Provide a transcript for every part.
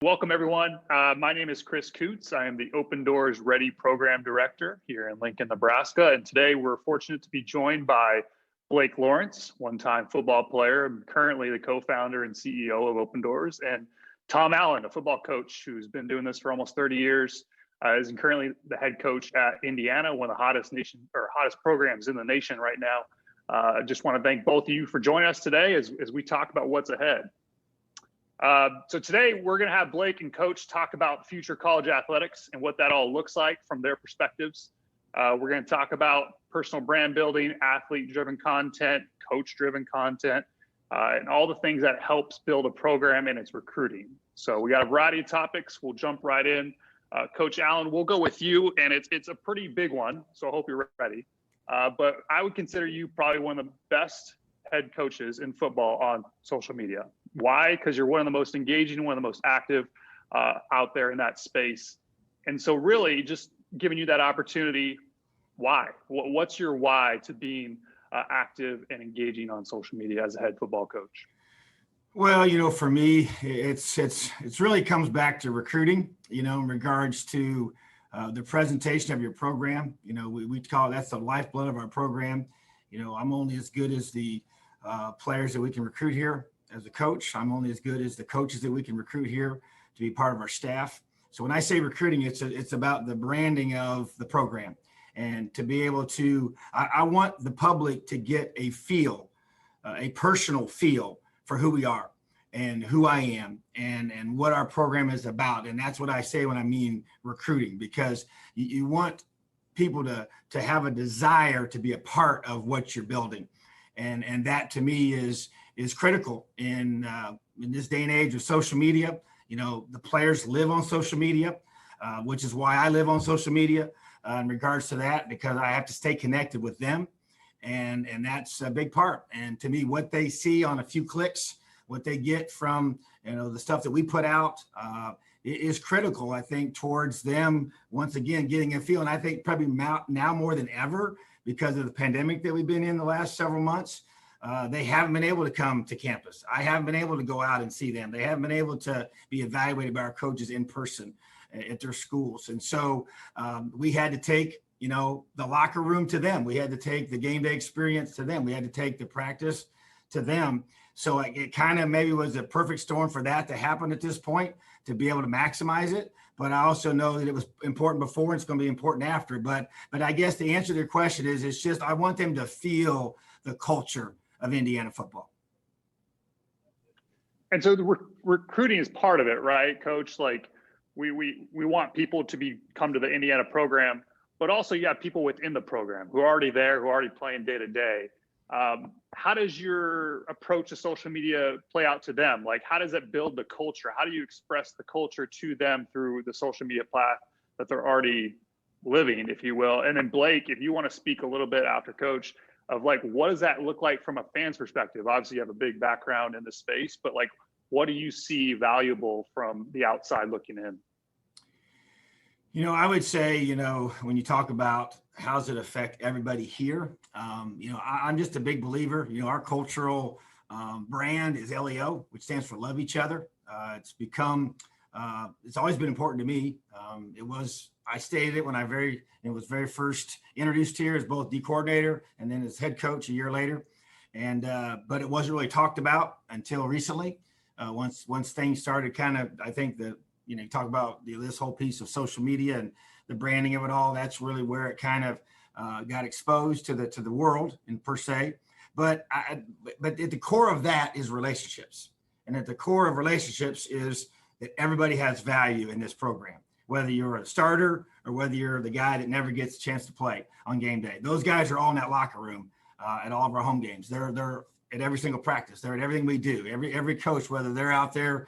Welcome, everyone. My name is Chris Coots. I am the Open Doors Ready Program Director here in Lincoln, Nebraska. And today we're fortunate to be joined by Blake Lawrence, one-time football player, and currently the co-founder and CEO of Open Doors, and Tom Allen, a football coach who's been doing this for almost 30 years, is currently the head coach at Indiana, one of the hottest programs in the nation right now. I just want to thank both of you for joining us today as we talk about what's ahead. So today we're going to have Blake and Coach talk about future college athletics and what that all looks like from their perspectives. We're going to talk about personal brand building, athlete-driven content, coach-driven content, and all the things that helps build a program and its recruiting. So we got a variety of topics. We'll jump right in. Coach Allen, we'll go with you, and it's a pretty big one, so I hope you're ready. But I would consider you probably one of the best head coaches in football on social media. Why? Because you're one of the most engaging, one of the most active out there in that space. And so really just giving you that opportunity, why? What's your why to being active and engaging on social media as a head football coach? Well, for me, it's really comes back to recruiting, in regards to the presentation of your program. We call that's the lifeblood of our program. I'm only as good as the players that we can recruit here. As a coach, I'm only as good as the coaches that we can recruit here to be part of our staff. So when I say recruiting, it's about the branding of the program, and to be able to, I want the public to get a feel, a personal feel for who we are and who I am and what our program is about. And that's what I say when I mean recruiting, because you want people to have a desire to be a part of what you're building. And that to me is critical in this day and age of social media. The players live on social media, which is why I live on social media in regards to that, because I have to stay connected with them. And that's a big part. And to me, what they see on a few clicks, what they get from, the stuff that we put out is critical, I think, towards them, once again, getting a feel. And I think probably now more than ever, because of the pandemic that we've been in the last several months, they haven't been able to come to campus. I haven't been able to go out and see them. They haven't been able to be evaluated by our coaches in person at their schools. And so we had to take, the locker room to them. We had to take the game day experience to them. We had to take the practice to them. So it kind of maybe was a perfect storm for that to happen at this point, to be able to maximize it. But I also know that it was important before, and it's going to be important after. But I guess the answer to your question is, it's just I want them to feel the culture of Indiana football. And so the recruiting is part of it, right, Coach? Like we want people to come to the Indiana program, but also you have people within the program who are already there, who are already playing day to day. How does your approach to social media play out to them? Like, how does it build the culture? How do you express the culture to them through the social media path that they're already living, if you will? And then Blake, if you want to speak a little bit after Coach of like, what does that look like from a fan's perspective? Obviously you have a big background in the space, but like, what do you see valuable from the outside looking in? I would say, when you talk about how does it affect everybody here, I'm just a big believer. Our cultural brand is LEO, which stands for love each other. It's become, it's always been important to me. I stated it when was very first introduced here as both D coordinator and then as head coach a year later. But it wasn't really talked about until recently. Once things started kind of, I think that, you talk about this whole piece of social media and the branding of it all, that's really where it kind of got exposed to the world in per se. But at the core of that is relationships. And at the core of relationships is that everybody has value in this program, whether you're a starter or whether you're the guy that never gets a chance to play on game day. Those guys are all in that locker room at all of our home games. They're at every single practice. They're at everything we do. Every coach, whether they're out there,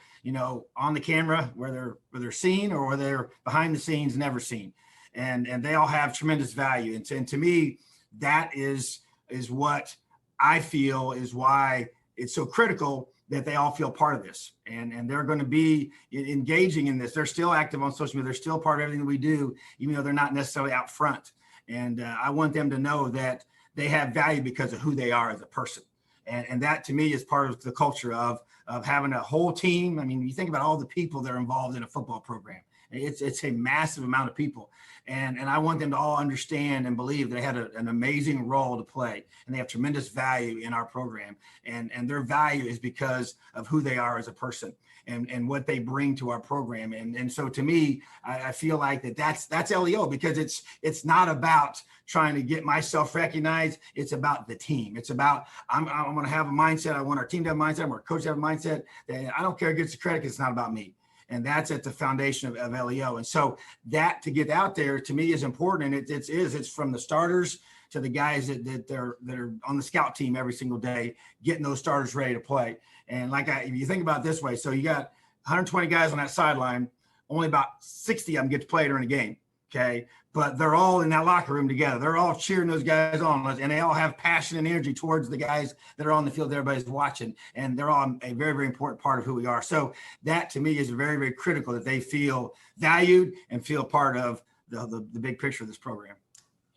on the camera, whether they're seen or whether they're behind the scenes, never seen. And they all have tremendous value. And to me, that is what I feel is why it's so critical that they all feel part of this. And they're going to be engaging in this. They're still active on social media. They're still part of everything that we do, even though they're not necessarily out front. And I want them to know that they have value because of who they are as a person. And that to me is part of the culture of of having a whole team. I mean, you think about all the people that are involved in a football program. It's a massive amount of people. And I want them to all understand and believe that they had an amazing role to play, and they have tremendous value in our program. And their value is because of who they are as a person and what they bring to our program. And so to me, I feel like that's LEO, because it's not about trying to get myself recognized. It's about the team. It's about, I'm going to have a mindset. I want our team to have a mindset. I want our coach to have a mindset that I don't care who gets the credit, because it's not about me. And that's at the foundation of LEO. And so that to get out there to me is important. And it's from the starters to the guys that are on the scout team every single day, getting those starters ready to play. And if you think about it this way, so you got 120 guys on that sideline, only about 60 of them get to play during a game. Okay. But they're all in that locker room together. They're all cheering those guys on, and they all have passion and energy towards the guys that are on the field that everybody's watching. And they're all a very, very important part of who we are. So that to me is very, very critical, that they feel valued and feel part of the big picture of this program.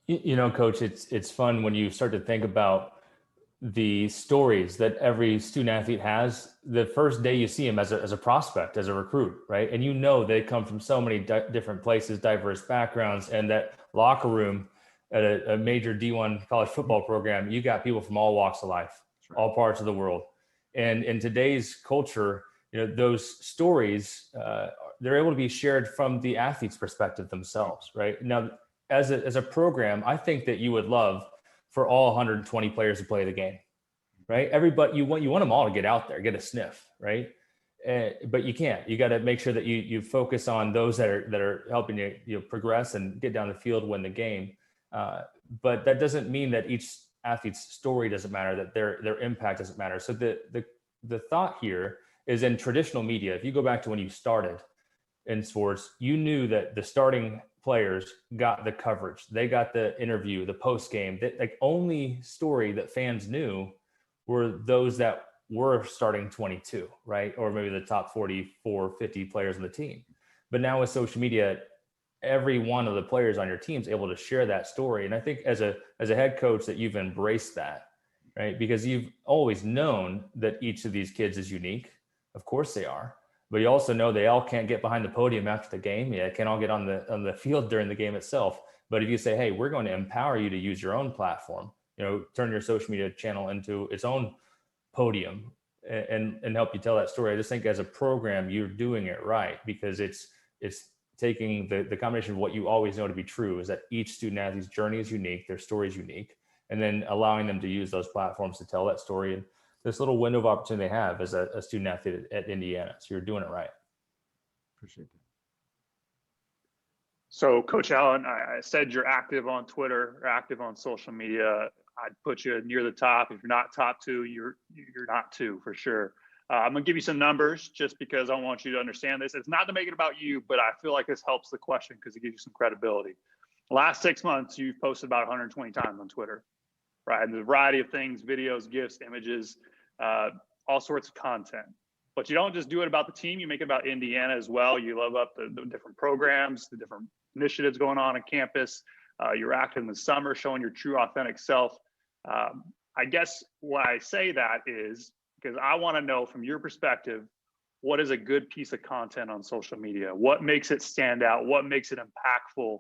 You know, Coach, it's fun when you start to think about the stories that every student athlete has the first day you see them as a prospect, as a recruit, right? And you know they come from so many different places, diverse backgrounds, and that locker room at a major D1 college football program, you got people from all walks of life, right, all parts of the world. And in today's culture, you know, those stories, they're able to be shared from the athlete's perspective themselves, right? Now, as a program, I think that you would love for all 120 players to play the game, right? Everybody, you want them all to get out there, get a sniff, right? But you can't. You got to make sure that you focus on those that are helping you progress and get down the field, win the game. But that doesn't mean that each athlete's story doesn't matter, that their impact doesn't matter. So the thought here is, in traditional media, if you go back to when you started in sports, you knew that the starting players got the coverage, they got the interview, the post game. Like, only story that fans knew were those that were starting 22, right? Or maybe the top 44, 50 players on the team. But now with social media, every one of the players on your team is able to share that story. And I think as a head coach that you've embraced that, right? Because you've always known that each of these kids is unique. Of course they are. But you also know they all can't get behind the podium after the game. Yeah, can't all get on the field during the game itself. But if you say, hey, we're going to empower you to use your own platform, you know, turn your social media channel into its own podium and help you tell that story. I just think as a program, you're doing it right, because it's taking the combination of what you always know to be true, is that each student athlete's journey is unique, their story is unique, and then allowing them to use those platforms to tell that story. And this little window of opportunity they have as a student athlete at Indiana. So you're doing it right. Appreciate that. So, Coach Allen, I said you're active on Twitter, or active on social media. I'd put you near the top. If you're not top two, you're not two for sure. I'm gonna give you some numbers just because I want you to understand this. It's not to make it about you, but I feel like this helps the question because it gives you some credibility. Last 6 months, you've posted about 120 times on Twitter, right? And a variety of things, videos, GIFs, images, all sorts of content. But you don't just do it about the team, you make it about Indiana as well. You love up the different programs, the different initiatives going on campus. You're active in the summer, showing your true, authentic self. I guess why I say that is because I want to know from your perspective, what is a good piece of content on social media? What makes it stand out? What makes it impactful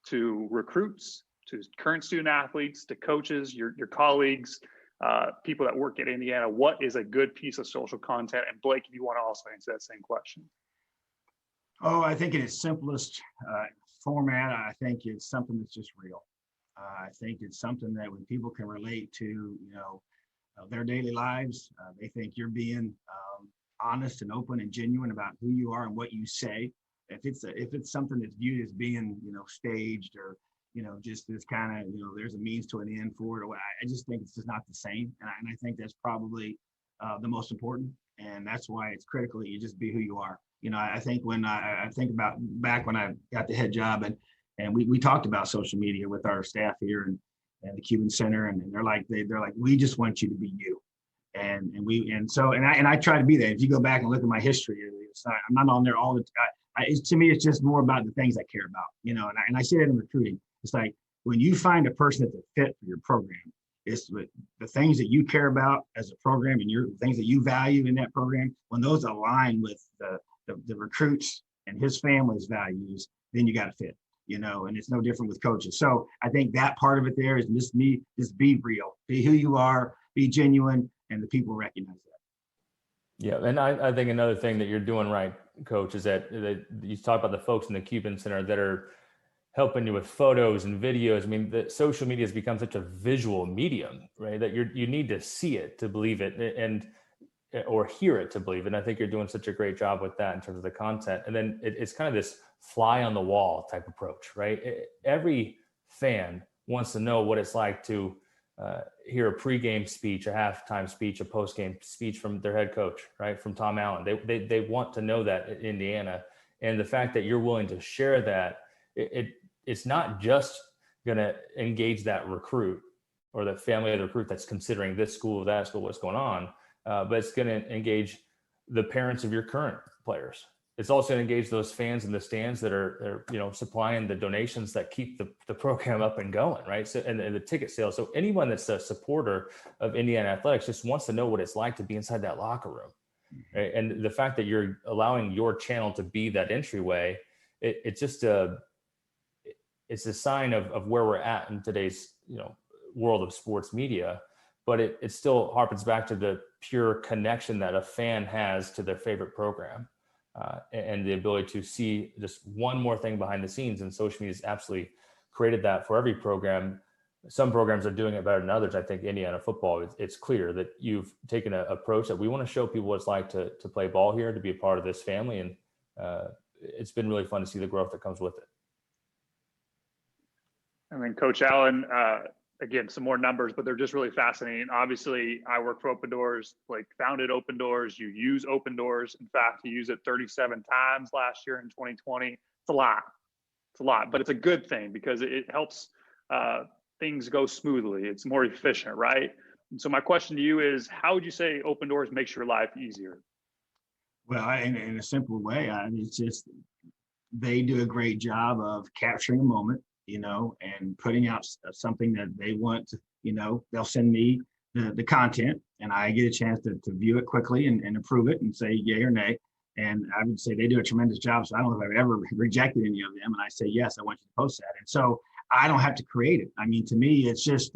to recruits, to current student athletes, to coaches, your colleagues, people that work at Indiana? What is a good piece of social content? And Blake, if you want to also answer that same question. Oh, I think in its simplest format, I think it's something that's just real. I think it's something that when people can relate to, you know, their daily lives, they think you're being honest and open and genuine about who you are and what you say. If it's something that's viewed as being, you know, staged or, you know, just this kind of, you know, there's a means to an end for it, I just think it's just not the same. And I think that's probably the most important. And that's why it's critical that you just be who you are. You know, I think when I think about back when I got the head job and we talked about social media with our staff here and the Cuban Center, and they're like, we just want you to be you. And I try to be that. If you go back and look at my history, I'm not on there all the time. To me, it's just more about the things I care about, you know, and I see that in recruiting. It's like when you find a person that's a fit for your program, It's the things that you care about as a program and your things that you value in that program. When those align with the recruits and his family's values, then you got to fit, and it's no different with coaches. So I think that part of it there is just be real, be who you are, be genuine, and the people recognize that. Yeah. And I think another thing that you're doing right, Coach, is that you talk about the folks in the Cuban Center that are helping you with photos and videos. I mean, the social media has become such a visual medium, right? That you need to see it to believe it or hear it to believe it. And I think you're doing such a great job with that in terms of the content. And then it's kind of this fly on the wall type approach, right? Every fan wants to know what it's like to hear a pregame speech, a halftime speech, a postgame speech from their head coach, right? From Tom Allen. They want to know that in Indiana. And the fact that you're willing to share that, it's not just going to engage that recruit or the family of the recruit that's considering this school, that school, what's going on, but it's going to engage the parents of your current players. It's also going to engage those fans in the stands that are supplying the donations that keep the program up and going, right? So and the ticket sales. So anyone that's a supporter of Indiana athletics just wants to know what it's like to be inside that locker room, right? And the fact that you're allowing your channel to be that entryway, it's just it's a sign of where we're at in today's world of sports media, but it still harpens back to the pure connection that a fan has to their favorite program, and the ability to see just one more thing behind the scenes. And social media has absolutely created that for every program. Some programs are doing it better than others. I think Indiana football, it's clear that you've taken an approach that we want to show people what it's like to play ball here, to be a part of this family, and it's been really fun to see the growth that comes with it. And then Coach Allen, again, some more numbers, but they're just really fascinating. Obviously, I work for Open Doors, like founded Open Doors. You use Open Doors. In fact, you use it 37 times last year in 2020. It's a lot. It's a lot, but it's a good thing because it helps things go smoothly. It's more efficient, right? And so my question to you is, how would you say Open Doors makes your life easier? Well, in a simple way, it's just they do a great job of capturing a moment, and putting out something that they want to, they'll send me the content and I get a chance to view it quickly and approve it and say yay or nay. And I would say they do a tremendous job. So I don't know if I've ever rejected any of them. And I say, yes, I want you to post that. And so I don't have to create it. I mean, to me, it's just,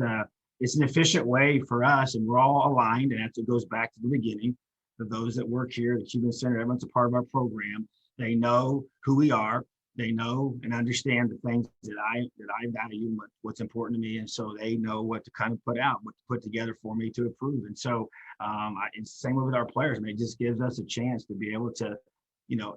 it's an efficient way for us, and we're all aligned. And it goes back to the beginning. For those that work here, the Cuban Center, everyone's a part of our program. They know who we are. They know and understand the things that I value, what's important to me, and so they know what to kind of put out, what to put together for me to approve. And so it's the same with our players. I mean, it just gives us a chance to be able to,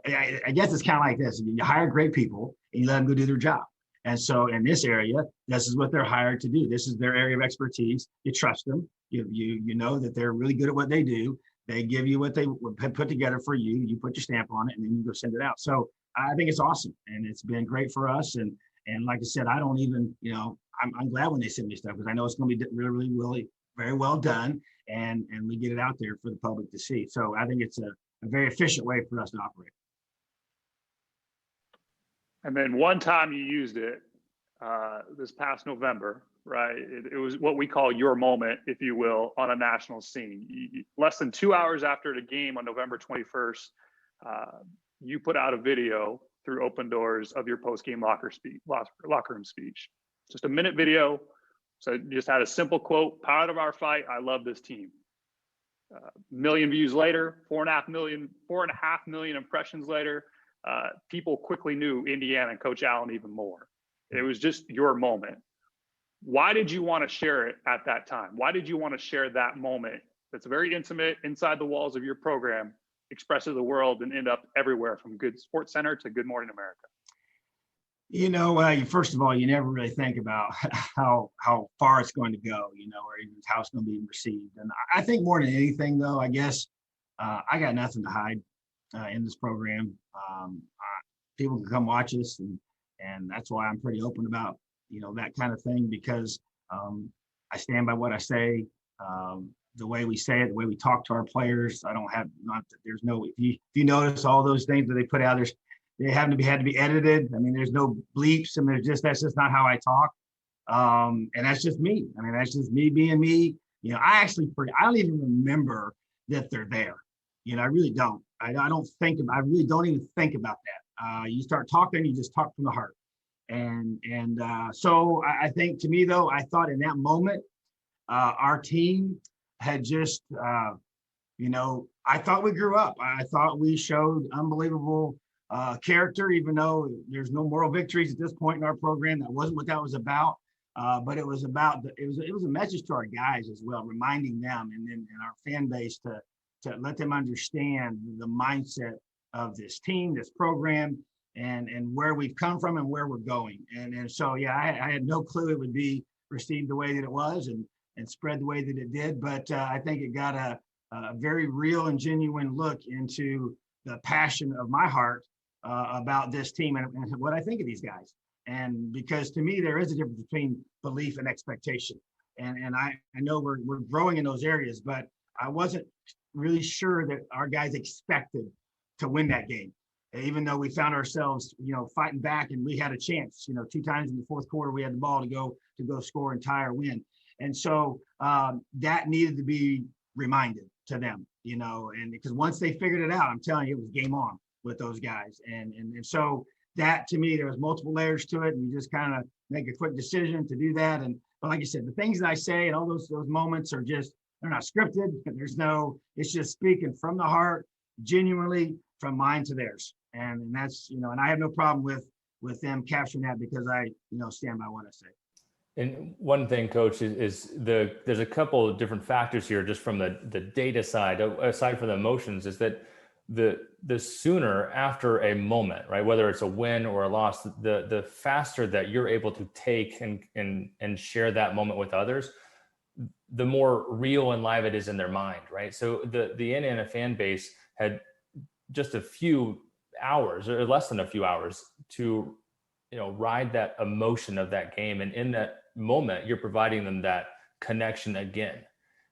I guess it's kind of like this: you hire great people and you let them go do their job. And so in this area, this is what they're hired to do. This is their area of expertise. You trust them. You know that they're really good at what they do. They give you what they put together for you. You put your stamp on it, and then you go send it out. So I think it's awesome, and it's been great for us. And like I said, I don't even, I'm glad when they send me stuff because I know it's going to be really, really very well done, and we get it out there for the public to see. So I think it's a very efficient way for us to operate. And then one time you used it this past November, right? It was what we call your moment, if you will, on a national scene. Less than 2 hours after the game on November 21st, you put out a video through Open Doors of your post-game locker room speech. Just a minute video. So you just had a simple quote: "Proud of our fight. I love this team." Million views later, 4.5 million impressions later, people quickly knew Indiana and Coach Allen even more. It was just your moment. Why did you want to share it at that time? Why did you want to share that moment that's very intimate inside the walls of your program, express to the world, and end up everywhere from Good Sports Center to Good Morning America? First of all, you never really think about how far it's going to go, or even how it's going to be received. And I think more than anything, though, I guess I got nothing to hide in this program. People can come watch us, and that's why I'm pretty open about that kind of thing, because I stand by what I say. The way we say it, the way we talk to our players, if you notice all those things that they put out, they had to be edited. I mean, there's no bleeps, and that's just not how I talk. And that's just me. I mean, that's just me being me. You know, I don't even remember that they're there. You know, I really don't. I really don't even think about that. You start talking, you just talk from the heart. So I think, to me though, I thought in that moment, our team had just, I thought we grew up. I thought we showed unbelievable character, even though there's no moral victories at this point in our program. That wasn't what that was about. But it was about it was a message to our guys as well, reminding them and our fan base to let them understand the mindset of this team, this program, and where we've come from and where we're going. And so, yeah, I had no clue it would be received the way that it was and spread the way that it did. But I think it got a very real and genuine look into the passion of my heart about this team and what I think of these guys. And because to me, there is a difference between belief and expectation. And I know we're growing in those areas, but I wasn't really sure that our guys expected to win that game. Even though we found ourselves, fighting back and we had a chance, 2 times in the fourth quarter, we had the ball to go score and tie or win. And so that needed to be reminded to them, and because once they figured it out, I'm telling you, it was game on with those guys. And so that, to me, there was multiple layers to it, and you just kind of make a quick decision to do that. But like I said, the things that I say and all those moments are just, they're not scripted. It's just speaking from the heart, genuinely from mine to theirs. And that's, and I have no problem with them capturing that because I, stand by what I say. And one thing, Coach, is there's a couple of different factors here just from the data side, aside from the emotions, is that the sooner after a moment, right, whether it's a win or a loss, the faster that you're able to take and share that moment with others, the more real and live it is in their mind, right? So the Indiana fan base had just a few hours or less than a few hours to ride that emotion of that game, and in that moment you're providing them that connection again,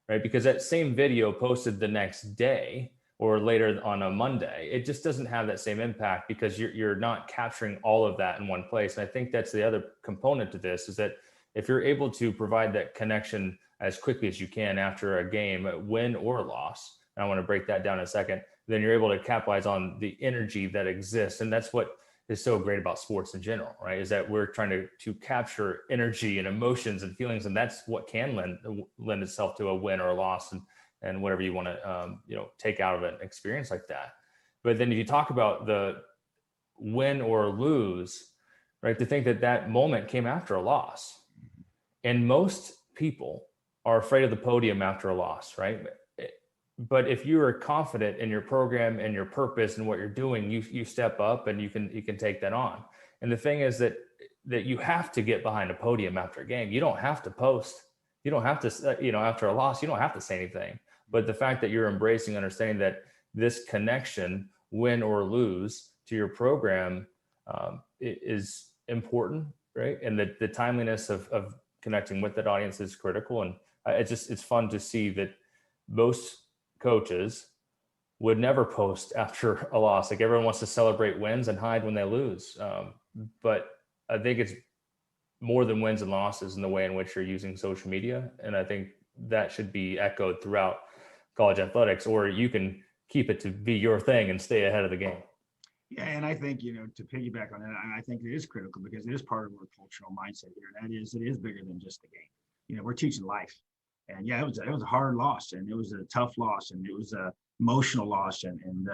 right? Because that same video posted the next day or later on a Monday, it just doesn't have that same impact because you're not capturing all of that in one place. And I think that's the other component to this, is that if you're able to provide that connection as quickly as you can after a game, win or loss, and I want to break that down in a second, then you're able to capitalize on the energy that exists. And that's what is so great about sports in general, right? Is that we're trying to capture energy and emotions and feelings, and that's what can lend itself to a win or a loss and whatever you want to take out of an experience like that. But then if you talk about the win or lose, right, to think that moment came after a loss, and most people are afraid of the podium after a loss, right? But if you are confident in your program and your purpose and what you're doing, you step up and you can take that on. And the thing is that you have to get behind a podium after a game. You don't have to post. You don't have to, after a loss, you don't have to say anything. But the fact that you're embracing, understanding that this connection, win or lose, to your program is important, right? And the timeliness of connecting with that audience is critical. And it's fun to see that most coaches would never post after a loss. Like, everyone wants to celebrate wins and hide when they lose. But I think it's more than wins and losses in the way in which you're using social media. And I think that should be echoed throughout college athletics, or you can keep it to be your thing and stay ahead of the game. Yeah, and I think, to piggyback on that, I think it is critical because it is part of our cultural mindset here. And that is, it is bigger than just the game. We're teaching life. And yeah, it was a hard loss, and it was a tough loss, and it was a emotional loss. And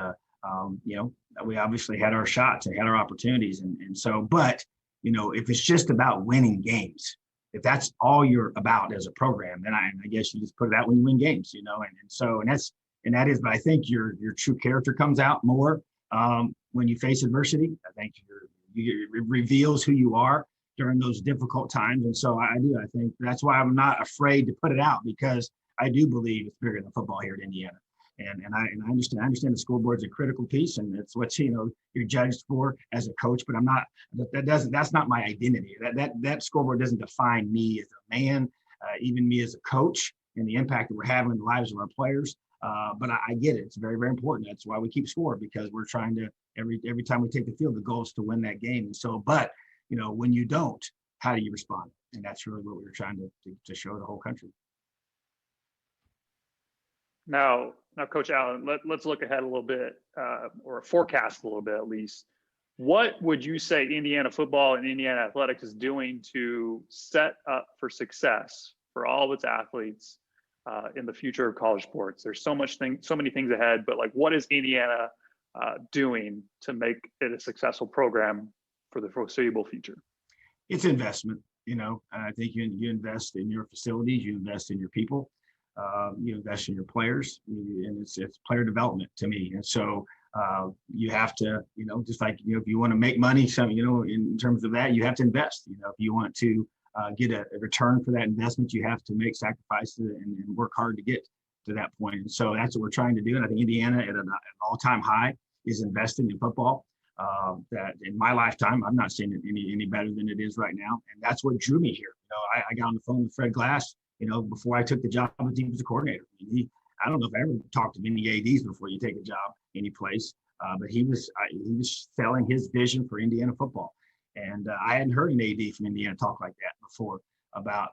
we obviously had our shots and had our opportunities. And so, but, if it's just about winning games, if that's all you're about as a program, then I guess you just put it out when you win games, and that is, but I think your true character comes out more when you face adversity. I think it reveals who you are during those difficult times. And so I think that's why I'm not afraid to put it out, because I do believe it's bigger than football here at Indiana. And I understand the scoreboard's a critical piece, and it's what you're judged for as a coach. But that's not my identity. That scoreboard doesn't define me as a man, even me as a coach, and the impact that we're having in the lives of our players. But I get it. It's very, very important. That's why we keep score, because we're trying to every time we take the field, the goal is to win that game. And so, but when you don't, how do you respond? And that's really what we were trying to show the whole country. Now, Coach Allen, let's look ahead a little bit, or forecast a little bit at least. What would you say Indiana football and Indiana athletics is doing to set up for success for all of its athletes in the future of college sports? There's so many things ahead, but like, what is Indiana doing to make it a successful program for the foreseeable future? It's investment. I think you invest in your facilities, you invest in your people, you invest in your players, and it's player development to me. And so you have to, just like, if you want to make money, in terms of that, you have to invest. If you want to get a return for that investment, you have to make sacrifices and work hard to get to that point. And so that's what we're trying to do. And I think Indiana at an all-time high is investing in football. That in my lifetime, I've not seen it any better than it is right now. And that's what drew me here. I got on the phone with Fred Glass, before I took the job as defensive coordinator. I don't know if I ever talked to many ADs before you take a job any place, but he was selling his vision for Indiana football. And I hadn't heard an AD from Indiana talk like that before about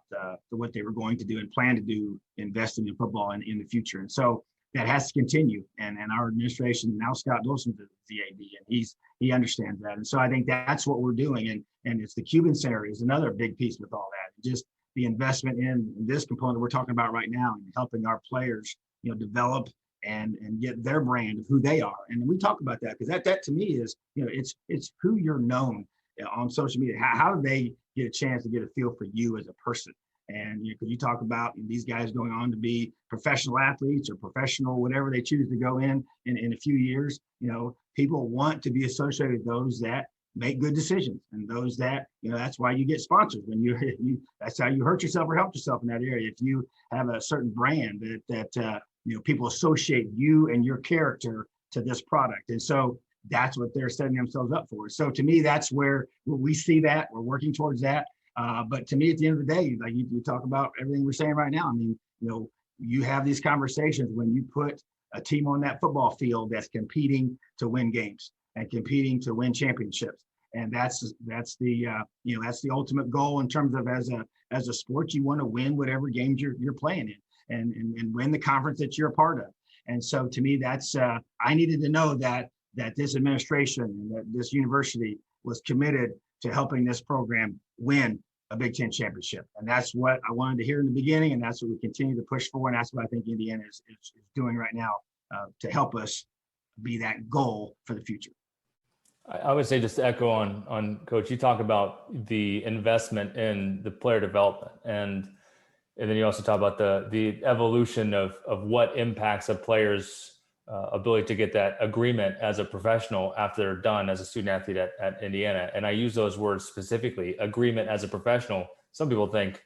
what they were going to do and plan to do, investing in football in the future. And so that has to continue. And our administration, now Scott Wilson's the AD, and he understands that. And so I think that's what we're doing. And it's the Cuban Center is another big piece with all that. Just the investment in this component we're talking about right now and helping our players, develop and get their brand of who they are. And we talk about that because that to me is, it's who you're known on social media. How do they get a chance to get a feel for you as a person? And because you talk about these guys going on to be professional athletes or professional, whatever they choose to go in a few years, people want to be associated with those that make good decisions and those that, that's why you get sponsors when you that's how you hurt yourself or help yourself in that area. If you have a certain brand that people associate you and your character to this product. And so that's what they're setting themselves up for. So to me, that's where we see that we're working towards that. But to me, at the end of the day, like you talk about everything we're saying right now. I mean, you have these conversations when you put a team on that football field that's competing to win games and competing to win championships. And that's the ultimate goal in terms of as a sport, you want to win whatever games you're playing in and win the conference that you're a part of. And so to me, that's I needed to know that this administration and that this university was committed to helping this program win a Big Ten championship. And that's what I wanted to hear in the beginning. And that's what we continue to push for. And that's what I think Indiana is doing right now to help us be that goal for the future. I would say, just to echo on Coach, you talk about the investment in the player development, and then you also talk about the evolution of what impacts a player's ability to get that agreement as a professional after they're done as a student athlete at Indiana. And I use those words specifically, agreement as a professional. Some people think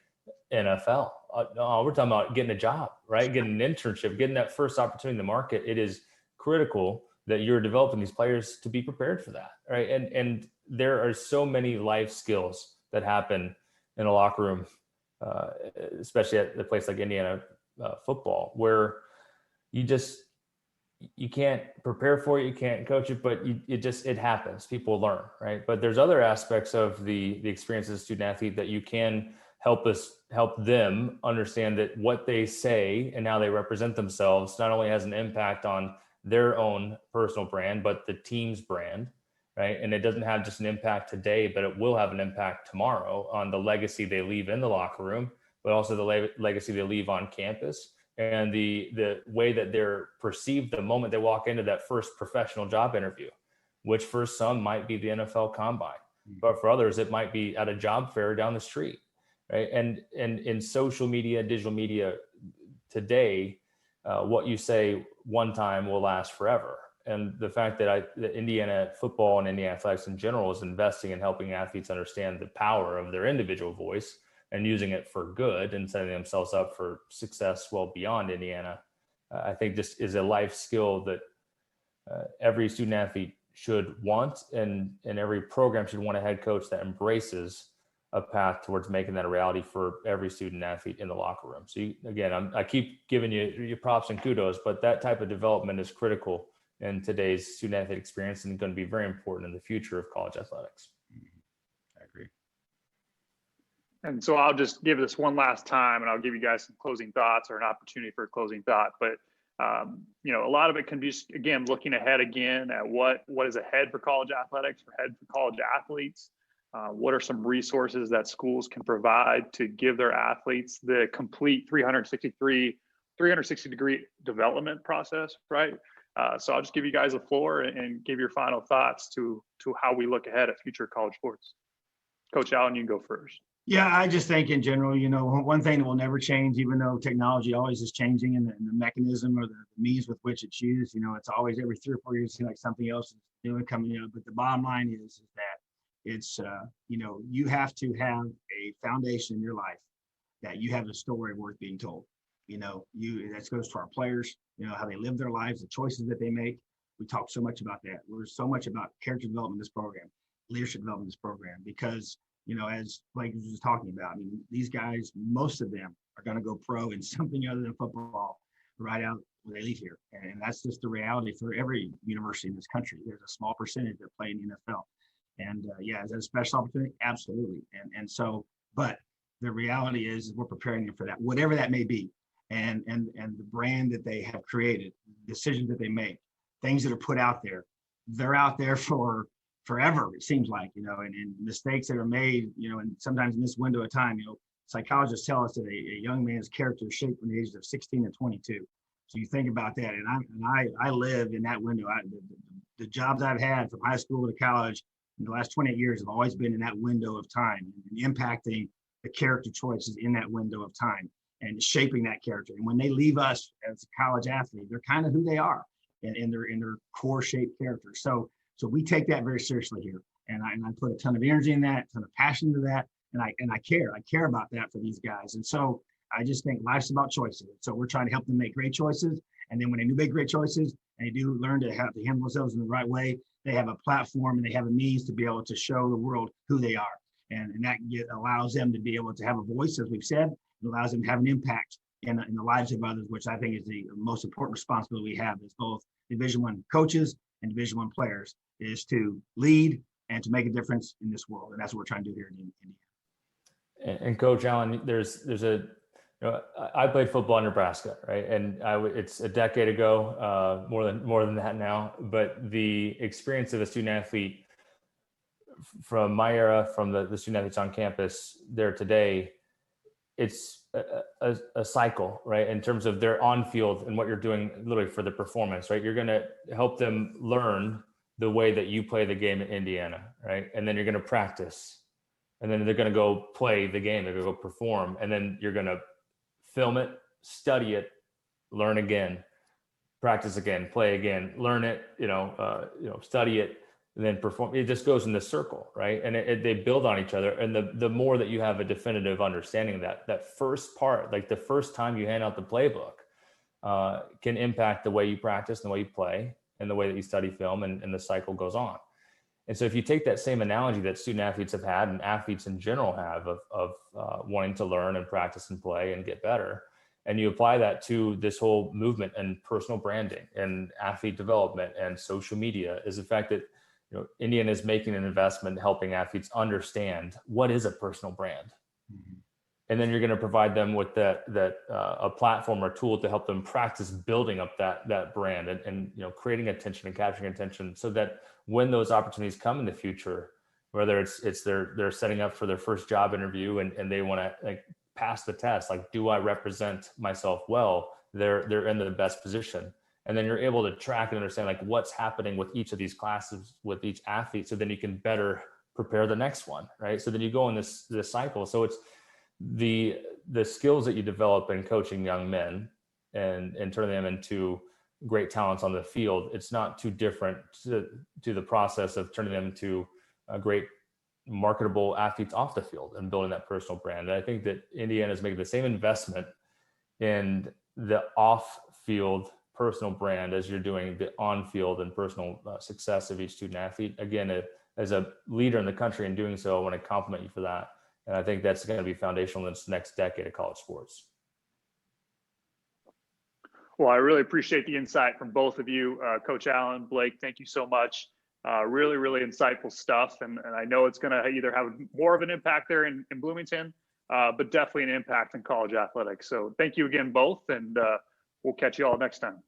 NFL. No, we're talking about getting a job, right? Getting an internship, getting that first opportunity in the market. It is critical that you're developing these players to be prepared for that, right? And there are so many life skills that happen in a locker room, especially at a place like Indiana football, where you can't prepare for it, you can't coach it, but it happens. People learn, right? But there's other aspects of the experience as a student athlete that you can help them understand that what they say and how they represent themselves not only has an impact on their own personal brand, but the team's brand, right? And it doesn't have just an impact today, but it will have an impact tomorrow on the legacy they leave in the locker room, but also the legacy they leave on campus, and the way that they're perceived the moment they walk into that first professional job interview, which for some might be the NFL Combine, but for others, it might be at a job fair down the street, right? And in social media, digital media today, what you say one time will last forever. And the fact that Indiana football and Indiana athletics in general is investing in helping athletes understand the power of their individual voice and using it for good and setting themselves up for success well beyond Indiana, I think just is a life skill that every student athlete should want, and every program should want a head coach that embraces a path towards making that a reality for every student athlete in the locker room. So I keep giving you your props and kudos, but that type of development is critical in today's student athlete experience and going to be very important in the future of college athletics. I agree. And so I'll just give this one last time, and I'll give you guys some closing thoughts or an opportunity for a closing thought. But a lot of it can be just, again, looking ahead again at what is ahead for college athletics, for ahead for college athletes. What are some resources that schools can provide to give their athletes the complete 360-degree development process, right? So I'll just give you guys the floor and give your final thoughts to how we look ahead at future college sports. Coach Allen, you can go first. Yeah, I just think in general, one thing that will never change, even though technology always is changing and the mechanism or the means with which it's used, it's always every 3 or 4 years, like something else is new and coming up. But the bottom line is that it's, you have to have a foundation in your life that you have a story worth being told. That goes to our players, how they live their lives, the choices that they make. We talk so much about that. There's so much about character development in this program, leadership development in this program, because as Blake was just talking about, these guys, most of them are going to go pro in something other than football right out when they leave here. And that's just the reality for every university in this country. There's a small percentage that play in the NFL. And is that a special opportunity? Absolutely. And so, but the reality is we're preparing them for that, whatever that may be. And the brand that they have created, decisions that they make, things that are put out there, they're out there for forever, it seems like, and mistakes that are made, and sometimes in this window of time, psychologists tell us that a young man's character is shaped from the ages of 16 to 22. So you think about that, and I live in that window. The jobs I've had from high school to college in the last 28 years have always been in that window of time and impacting the character choices in that window of time and shaping that character. And when they leave us as a college athlete, they're kind of who they are in their core shaped character. So we take that very seriously here, and I put a ton of energy in that, a ton of passion into that, and I care about that for these guys. And so I just think life's about choices. So we're trying to help them make great choices, and then when they do make great choices and they do learn to handle themselves in the right way, they have a platform and they have a means to be able to show the world who they are, and that allows them to be able to have a voice, as we've said. It allows them to have an impact in the lives of others, which I think is the most important responsibility we have as both Division I coaches and Division I players, is to lead and to make a difference in this world. And that's what we're trying to do here in Indiana. And Coach Allen, there's I played football in Nebraska, right? And it's a decade ago, more than that now. But the experience of a student athlete from my era, from the student athletes on campus there today, it's a cycle, right? In terms of their on field and what you're doing literally for the performance, right? You're going to help them learn the way that you play the game in Indiana, right? And then you're going to practice, and then they're going to go play the game. They're going to go perform, and then you're going to film it, study it, learn again, practice again, play again, learn it, study it, and then perform. It just goes in this circle, right? And they build on each other. And the more that you have a definitive understanding of that first part, like the first time you hand out the playbook, can impact the way you practice and the way you play and the way that you study film, and the cycle goes on. And so if you take that same analogy that student athletes have had and athletes in general have of wanting to learn and practice and play and get better, and you apply that to this whole movement and personal branding and athlete development and social media, is the fact that Indiana is making an investment in helping athletes understand what is a personal brand. Mm-hmm. And then you're going to provide them with a platform or tool to help them practice building up that brand and creating attention and capturing attention, so that when those opportunities come in the future, whether it's they're setting up for their first job interview and they want to pass the test, like, do I represent myself well? They're in the best position. And then you're able to track and understand like what's happening with each of these classes, with each athlete, so then you can better prepare the next one, right? So then you go in this cycle. So it's the skills that you develop in coaching young men and turning them into great talents on the field. It's not too different to the process of turning them into great marketable athletes off the field and building that personal brand. And I think that Indiana is making the same investment in the off-field personal brand as you're doing the on-field and personal success of each student athlete. Again, as a leader in the country in doing so, I want to compliment you for that. And I think that's going to be foundational in this next decade of college sports. Well, I really appreciate the insight from both of you. Coach Allen, Blake, thank you so much. Really, really insightful stuff. And I know it's going to either have more of an impact there in Bloomington, but definitely an impact in college athletics. So thank you again, both, and we'll catch you all next time.